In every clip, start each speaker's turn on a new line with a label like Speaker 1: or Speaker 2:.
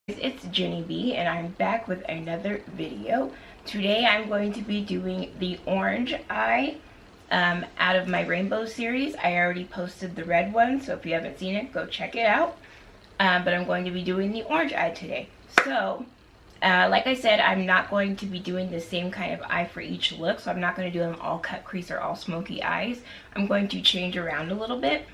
Speaker 1: It's Jenny B and I'm back with another video. Today I'm going to be doing the orange eye out of my rainbow series. I already posted the red one, so if you haven't seen it, go check it out. But I'm going to be doing the orange eye today. So, like I said, I'm not going to be doing the same kind of eye for each look, so I'm not going to do them all cut crease or all smoky eyes. I'm going to change around a little bit.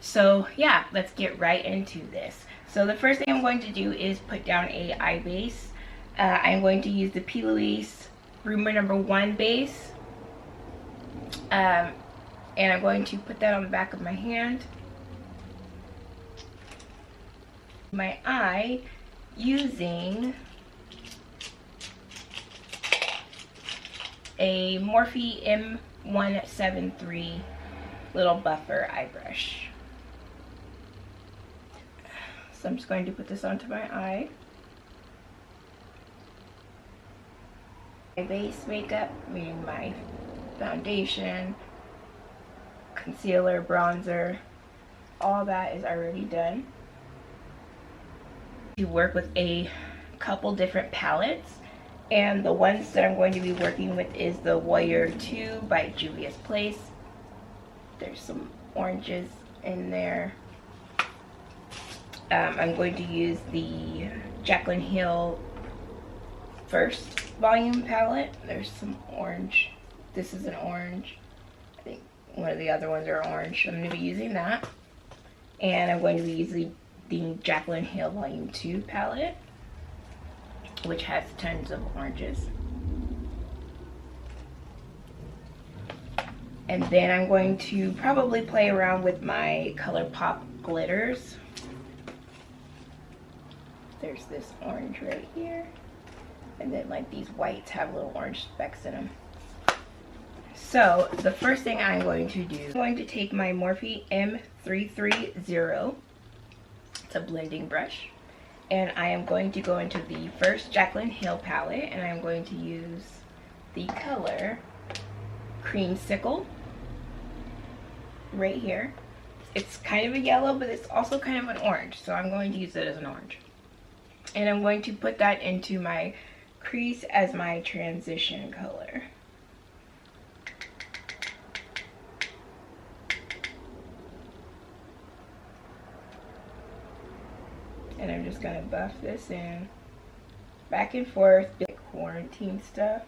Speaker 1: So yeah, let's get right into this. So the first thing I'm going to do is put down a eye base. I'm going to use the P. Louise Rumor No. 1 base. And I'm going to put that on the back of my hand. My eye using a Morphe M173 little buffer eye brush. So I'm just going to put this onto my eye. My base makeup, meaning my foundation, concealer, bronzer, all that is already done. You work with a couple different palettes, and the ones that I'm going to be working with is the Warrior 2 by Juvia's Place. There's some oranges in there. I'm going to use the Jaclyn Hill First Volume palette. There's some orange. This is an orange. I think one of the other ones are orange. I'm going to be using that. And I'm going to be using the Jaclyn Hill Volume 2 palette, which has tons of oranges. And then I'm going to probably play around with my ColourPop glitters. There's this orange right here. And then like these whites have little orange specks in them. So the first thing I'm going to do, I'm going to take my Morphe M330. It's a blending brush. And I am going to go into the first Jaclyn Hill palette, and I'm going to use the color Creamsicle right here. It's kind of a yellow, but it's also kind of an orange, so I'm going to use it as an orange. And I'm going to put that into my crease as my transition color. And I'm just going to buff this in back and forth, big quarantine stuff,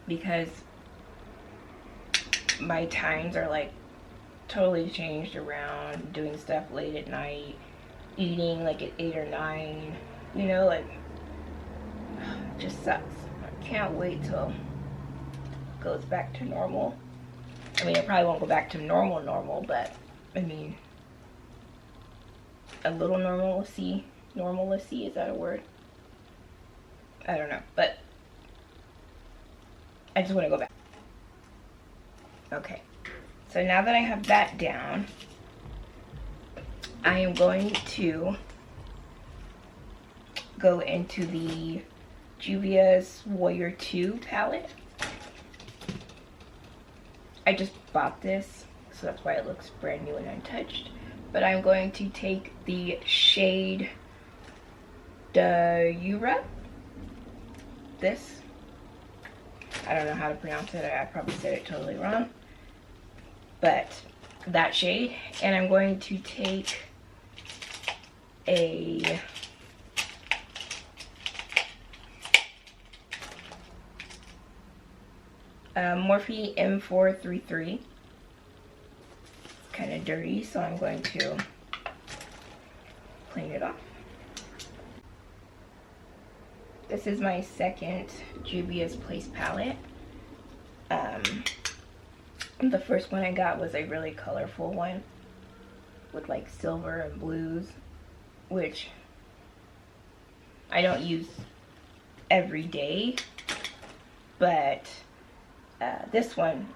Speaker 1: because my times are like totally changed around, doing stuff late at night, eating like at 8 or 9, you know, like, it just sucks. I can't wait till it goes back to normal. I mean, it probably won't go back to normal, but I mean, a little normalcy, is that a word? I don't know, but I just want to go back. Okay, so now that I have that down, I am going to go into the Juvia's Warrior 2 palette. I just bought this, so that's why it looks brand new and untouched. But I'm going to take the shade Dayura. This. I don't know how to pronounce it. I probably said it totally wrong. But that shade. And I'm going to take a Morphe M433. It's kind of dirty, so I'm going to clean it off. This is my second Juvia's Place palette. The first one I got was a really colorful one with like silver and blues, which I don't use every day, but this one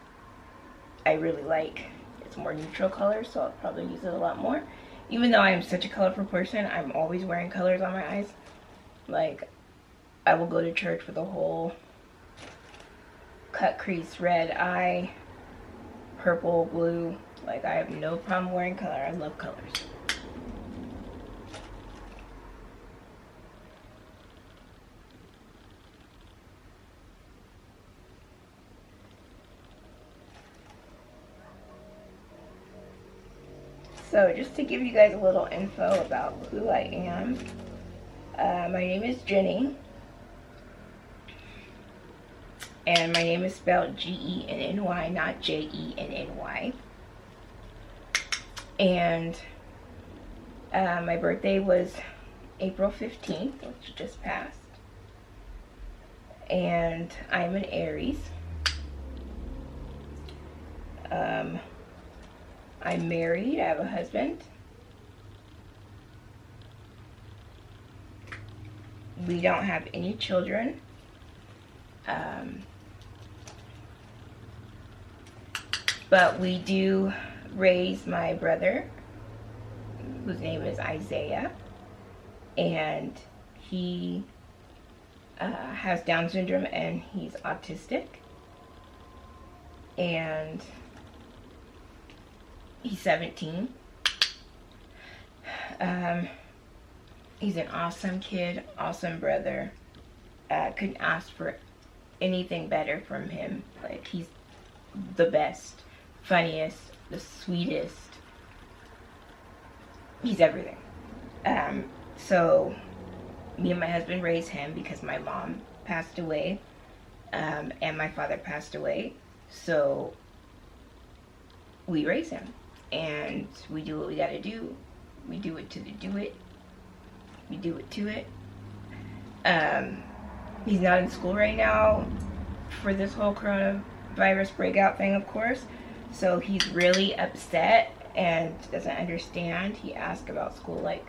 Speaker 1: I really like. It's more neutral colors, so I'll probably use it a lot more. Even though I am such a colorful person, I'm always wearing colors on my eyes. Like, I will go to church with a whole cut crease red eye, purple, blue. Like, I have no problem wearing color. I love colors. So just to give you guys a little info about who I am, my name is Jenny, and my name is spelled G-E-N-N-Y, not J-E-N-N-Y. And my birthday was April 15th, which just passed. And I'm an Aries. I'm married. I have a husband. We don't have any children. But we do raise my brother, whose name is Isaiah, and he has Down syndrome and he's autistic, and he's 17. He's an awesome kid, awesome brother. Couldn't ask for anything better from him. Like, he's the best, funniest, the sweetest. He's everything. So me and my husband raised him because my mom passed away, and my father passed away. So we raise him, and we do what we gotta do. We do it to do it. We do it to it. He's not in school right now for this whole coronavirus breakout thing, of course. So he's really upset and doesn't understand. He asks about school like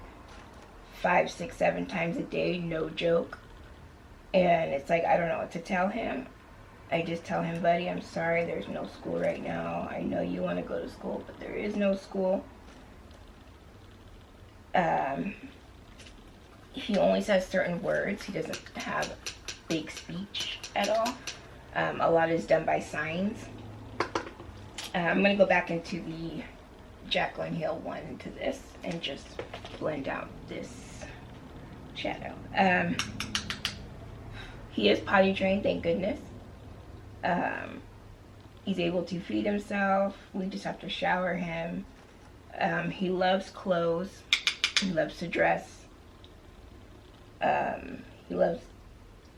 Speaker 1: 5, 6, 7 times a day, no joke. And it's like, I don't know what to tell him. I just tell him, buddy, I'm sorry, there's no school right now. I know you want to go to school, but there is no school. He only says certain words. He doesn't have big speech at all. A lot is done by signs. I'm going to go back into the Jaclyn Hill one into this and just blend out this shadow. He is potty trained, thank goodness. He's able to feed himself. We just have to shower him. He loves clothes. He loves to dress. He loves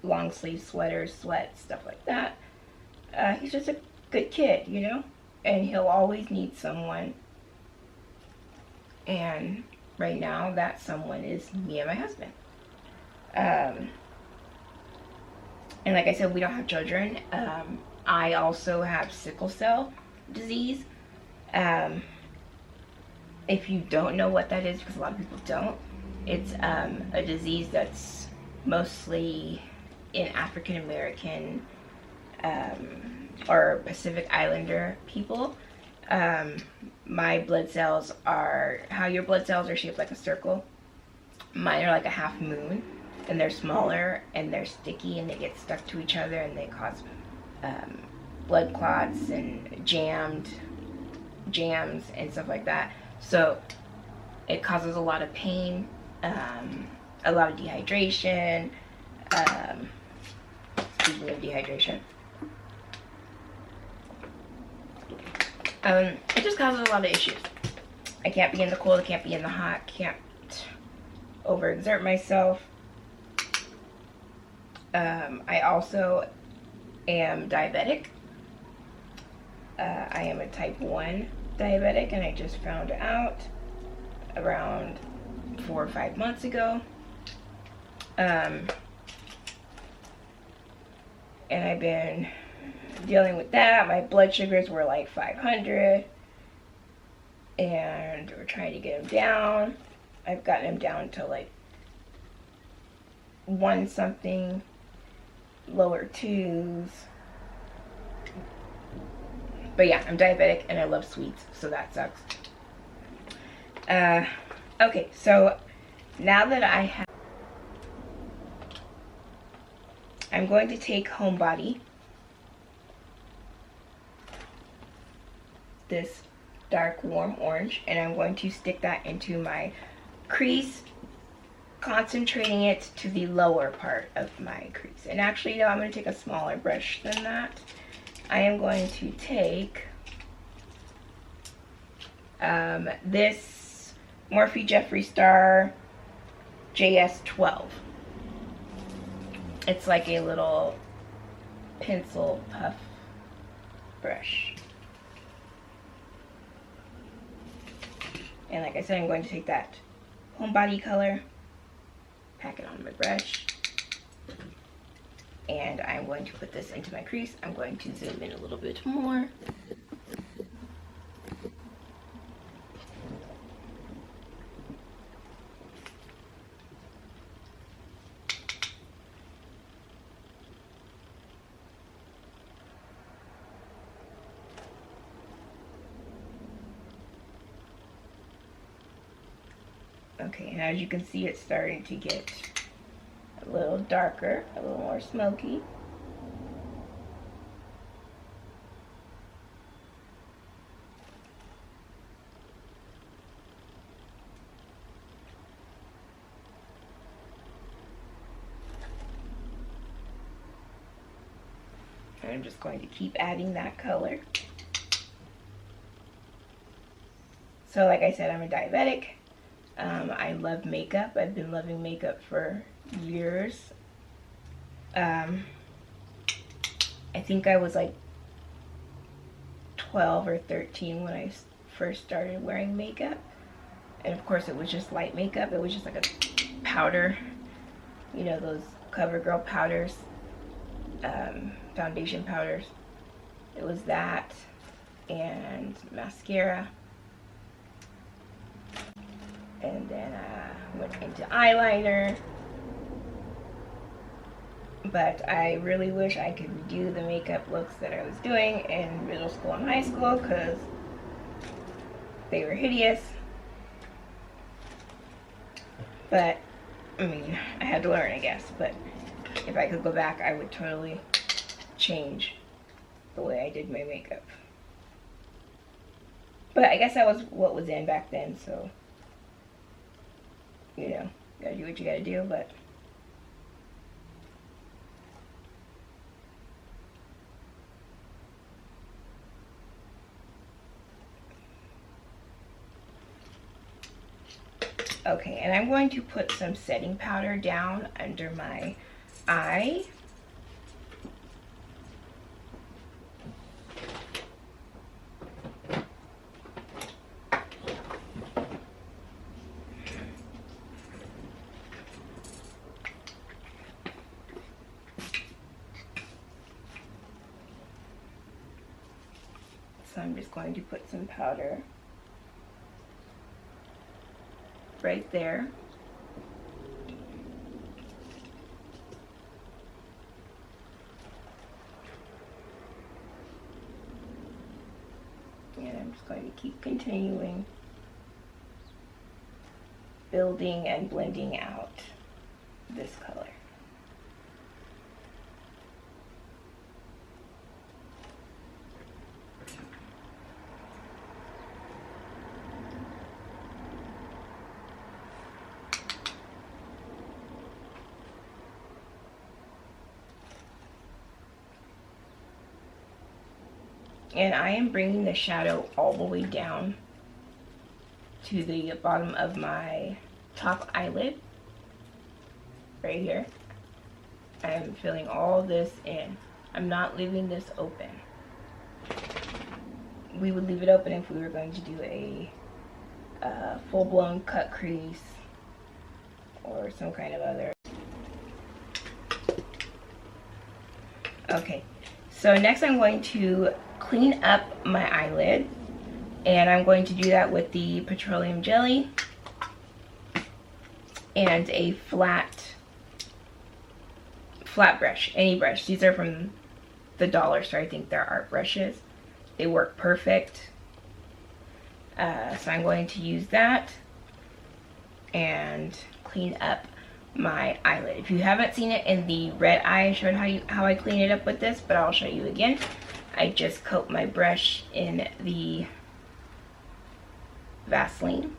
Speaker 1: long sleeve sweaters, sweats, stuff like that. He's just a good kid, you know? And he'll always need someone. And right now, that someone is me and my husband. And like I said, we don't have children. I also have sickle cell disease. If you don't know what that is, because a lot of people don't, it's a disease that's mostly in African American or Pacific Islander people. My blood cells are, how your blood cells are shaped like a circle. Mine are like a half moon, and they're smaller and they're sticky and they get stuck to each other and they cause blood clots and jams and stuff like that. So it causes a lot of pain, a lot of dehydration. Speaking of dehydration, it just causes a lot of issues. I can't be in the cold, I can't be in the hot, can't overexert myself. I also am diabetic. I am a type 1 diabetic, and I just found out around 4 or 5 months ago. And I've been dealing with that. My blood sugars were like 500, and we're trying to get them down. I've gotten them down to like 1 something, lower 2s. But yeah, I'm diabetic and I love sweets, so that sucks. Okay, so now that I have, I'm going to take Homebody, this dark warm orange, and I'm going to stick that into my crease, concentrating it to the lower part of my crease. And actually, no, I'm going to take a smaller brush than that. I am going to take this Morphe Jeffree Star JS12. It's like a little pencil puff brush. And like I said, I'm going to take that Homebody color, pack it on my brush, and I'm going to put this into my crease. I'm going to zoom in a little bit more. Okay, and as you can see, it's starting to get a little darker, a little more smoky. And I'm just going to keep adding that color. So like I said, I'm a diabetic. I love makeup. I've been loving makeup for years. I think I was like 12 or 13 when I first started wearing makeup. And of course it was just light makeup. It was just like a powder, you know, those CoverGirl powders, foundation powders. It was that and mascara. And then I went into eyeliner. But I really wish I could redo the makeup looks that I was doing in middle school and high school, because they were hideous. But, I mean, I had to learn, I guess. But if I could go back, I would totally change the way I did my makeup. But I guess that was what was in back then, so, you know, gotta do what you gotta do, but okay, and I'm going to put some setting powder down under my eye. So I'm just going to put some powder right there. And I'm just going to keep continuing building and blending out this color. And I am bringing the shadow all the way down to the bottom of my top eyelid, right here. I'm filling all this in. I'm not leaving this open. We would leave it open if we were going to do a full-blown cut crease or some kind of other. Okay, so next I'm going to clean up my eyelid, and I'm going to do that with the petroleum jelly and a flat brush, any brush. These are from the dollar store. I think they're art brushes. They work perfect. So I'm going to use that and clean up my eyelid. If you haven't seen it in the red eye, I showed how I clean it up with this, but I'll show you again. I just coat my brush in the Vaseline.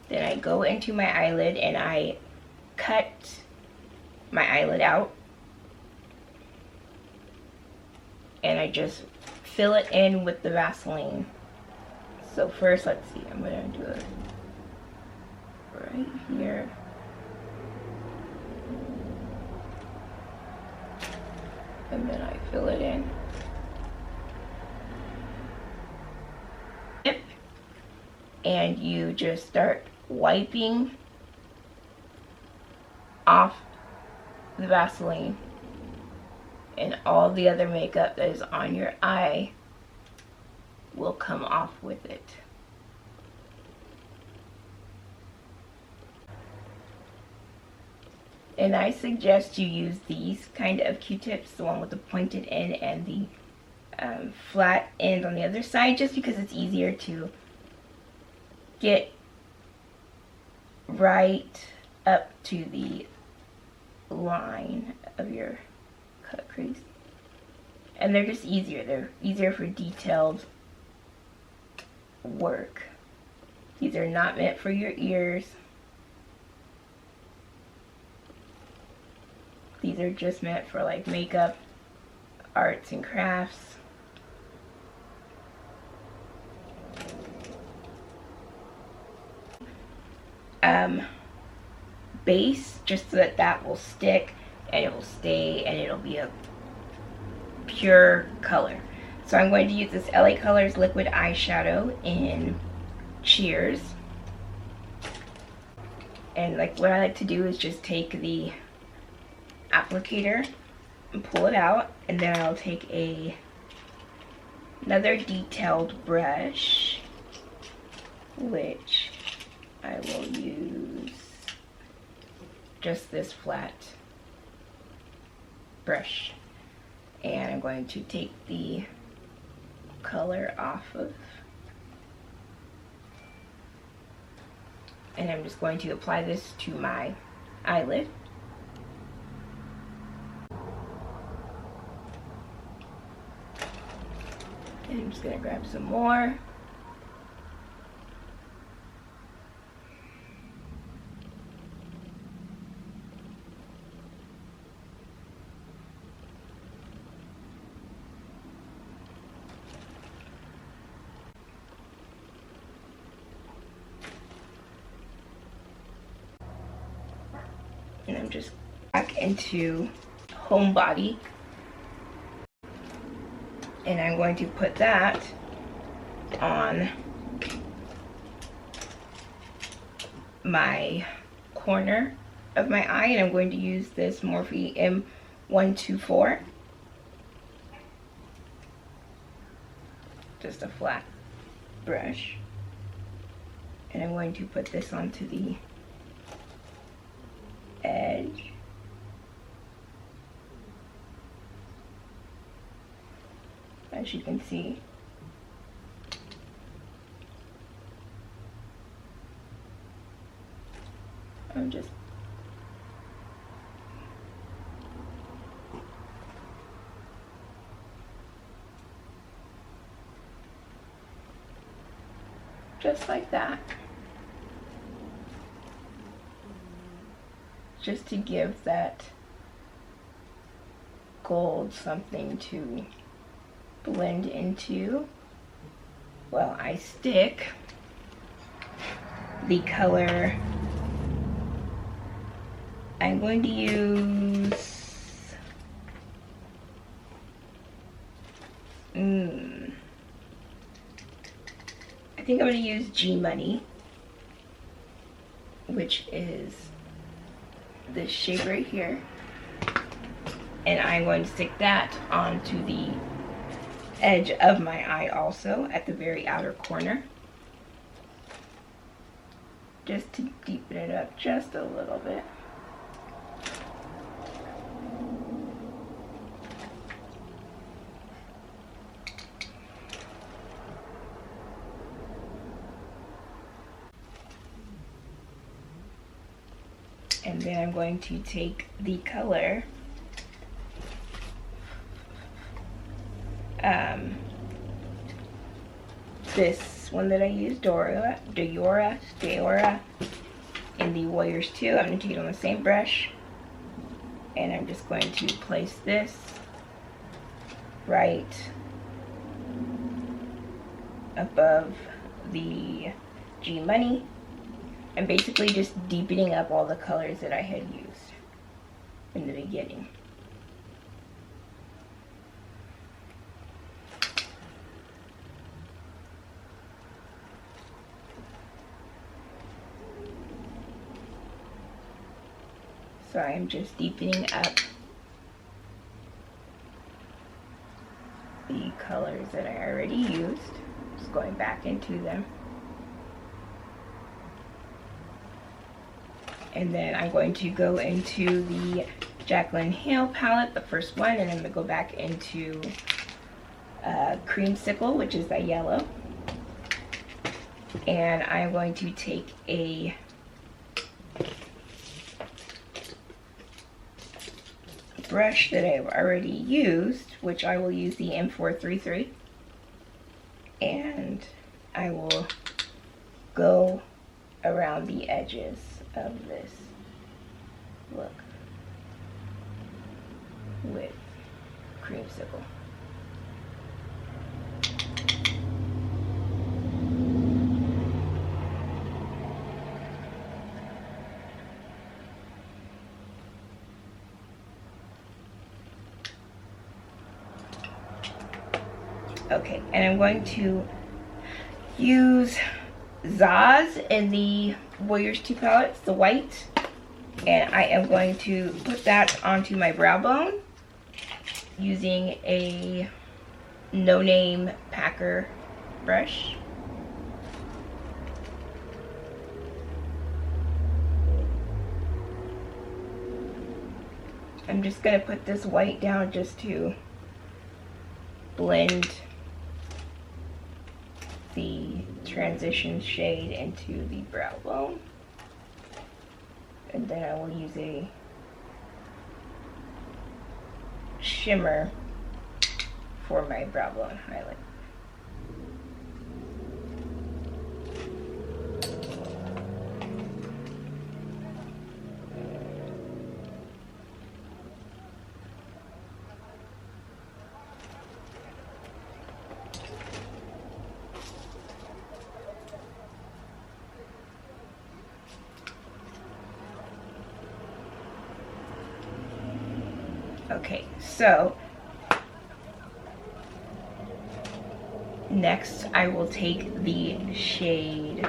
Speaker 1: Then I go into my eyelid and I cut my eyelid out. And I just fill it in with the Vaseline. So first, let's see, I'm gonna do it right here. And then I fill it in. Yep. And you just start wiping off the Vaseline and all the other makeup that is on your eye will come off with it. And I suggest you use these kind of Q-tips, the one with the pointed end and the flat end on the other side, just because it's easier to get right up to the line of your cut crease. And they're just easier. They're easier for detailed work. These are not meant for your ears. These are just meant for like makeup, arts and crafts. Base, just so that that will stick and it will stay and it'll be a pure color. So I'm going to use this LA Colors liquid eyeshadow in Cheers. And like what I like to do is just take the applicator and pull it out, and then I'll take another detailed brush, which I will use just this flat brush, and I'm going to take the color off of, and I'm just going to apply this to my eyelid. And I'm just going to grab some more. And I'm just back into Homebody. And I'm going to put that on my corner of my eye, and I'm going to use this Morphe M124. Just a flat brush. And I'm going to put this onto the edge. As you can see, I'm just like that, just to give that gold something to blend into while I stick the color. I'm going to use I think I'm going to use G Money, which is this shade right here, and I'm going to stick that onto the edge of my eye also, at the very outer corner, just to deepen it up just a little bit. And then I'm going to take the color this one that I used, Diora, in the Warriors 2. I'm going to take it on the same brush, and I'm just going to place this right above the G Money. I'm basically just deepening up all the colors that I had used in the beginning. So I'm just deepening up the colors that I already used, just going back into them. And then I'm going to go into the Jaclyn Hill palette, the first one, and I'm going to go back into Creamsicle, which is the yellow. And I'm going to take a brush that I've already used, which I will use the M433, and I will go around the edges of this look with Creamsicle. Okay, and I'm going to use Zaz in the Warriors 2 palettes, the white, and I am going to put that onto my brow bone using a No Name Packer brush. I'm just going to put this white down just to blend the transition shade into the brow bone, and then I will use a shimmer for my brow bone highlight. Okay, so next I will take the shade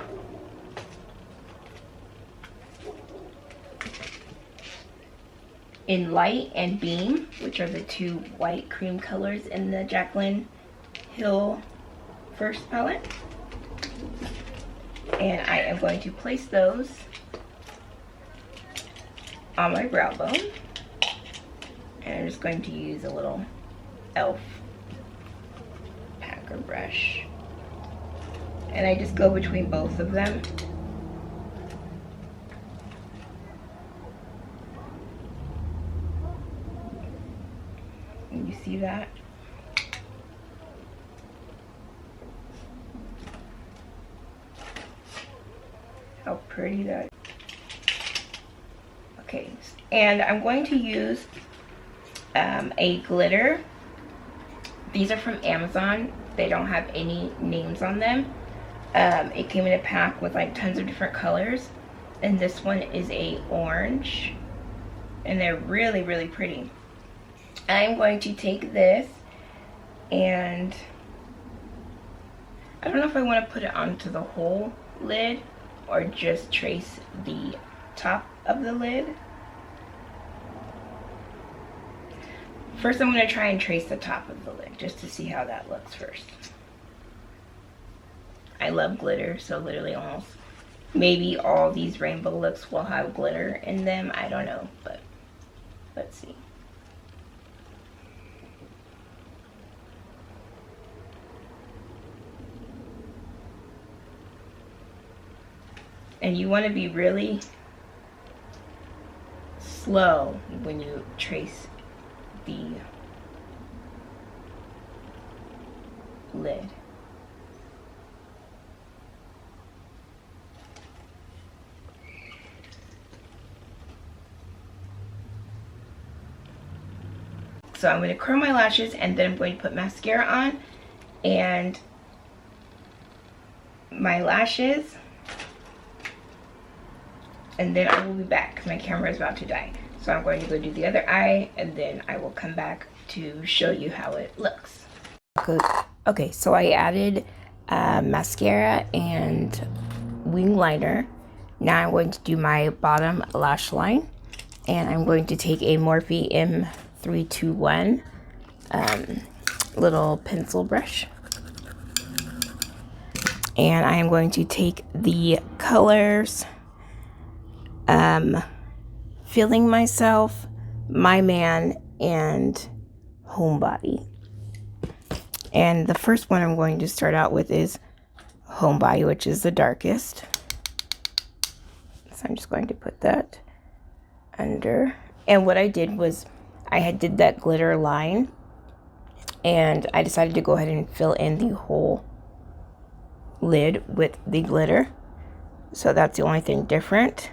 Speaker 1: in Light and Beam, which are the two white cream colors in the Jaclyn Hill first palette, and I am going to place those on my brow bone. And I'm just going to use a little e.l.f. Packer brush. And I just go between both of them. And you see that? How pretty that is. Okay, and I'm going to use a glitter. These are from Amazon. They don't have any names on them. It came in a pack with like tons of different colors, and this one is a orange, and they're really, really pretty. I'm going to take this, and I don't know if I want to put it onto the whole lid or just trace the top of the lid. First, I'm going to try and trace the top of the lid just to see how that looks first. I love glitter, so literally almost, maybe all these rainbow looks will have glitter in them. I don't know, but let's see. And you want to be really slow when you trace the lid. So I'm going to curl my lashes, and then I'm going to put mascara on, and my lashes, and then I will be back. My camera is about to die. So I'm going to go do the other eye, and then I will come back to show you how it looks. Good. Okay, so I added mascara and wing liner. Now I'm going to do my bottom lash line, and I'm going to take a Morphe M321 little pencil brush, and I am going to take the colors Feeling Myself, My Man, and Homebody. And the first one I'm going to start out with is Homebody, which is the darkest. So I'm just going to put that under. And what I did was I did that glitter line, and I decided to go ahead and fill in the whole lid with the glitter. So that's the only thing different.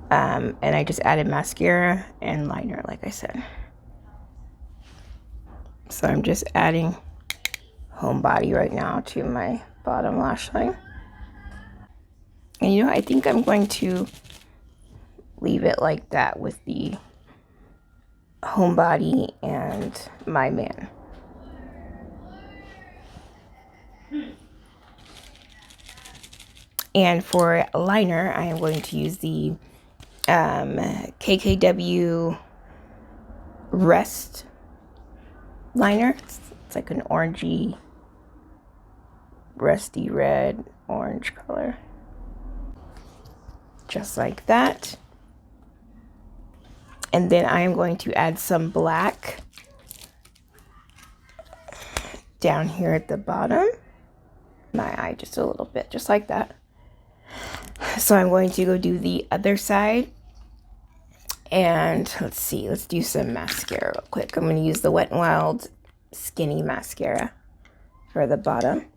Speaker 1: And I just added mascara and liner, like I said. So I'm just adding Homebody right now to my bottom lash line. And you know, I think I'm going to leave it like that with the Homebody and My Man. And for liner, I am going to use the KKW Rest liner. It's like an orangey, rusty red, orange color. Just like that. And then I am going to add some black down here at the bottom. My eye just a little bit, just like that. So I'm going to go do the other side. And let's see, let's do some mascara real quick. I'm going to use the Wet n Wild Skinny Mascara for the bottom.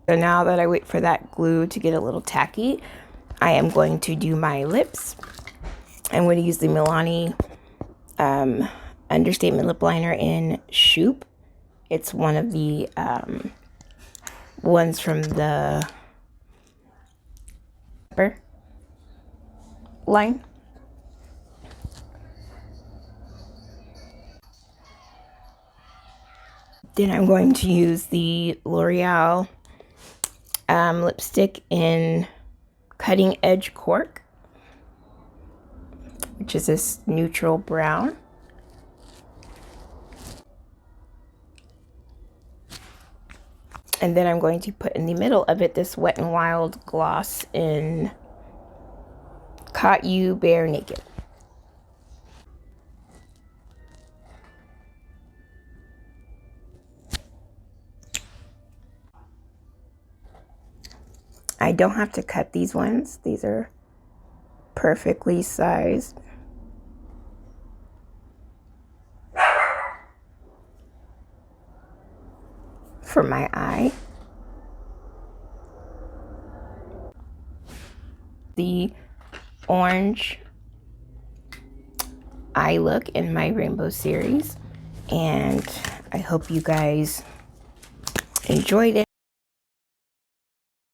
Speaker 1: So now that I wait for that glue to get a little tacky, I am going to do my lips. I'm going to use the Milani Understatement Lip Liner in Shoop. It's one of the ones from the line. Then I'm going to use the L'Oreal lipstick in Cutting Edge Cork, which is this neutral brown. And then I'm going to put in the middle of it this Wet n Wild gloss in Caught You Bare Naked. I don't have to cut these ones. These are perfectly sized. For my eye. The orange eye look in my rainbow series, and I hope you guys enjoyed it.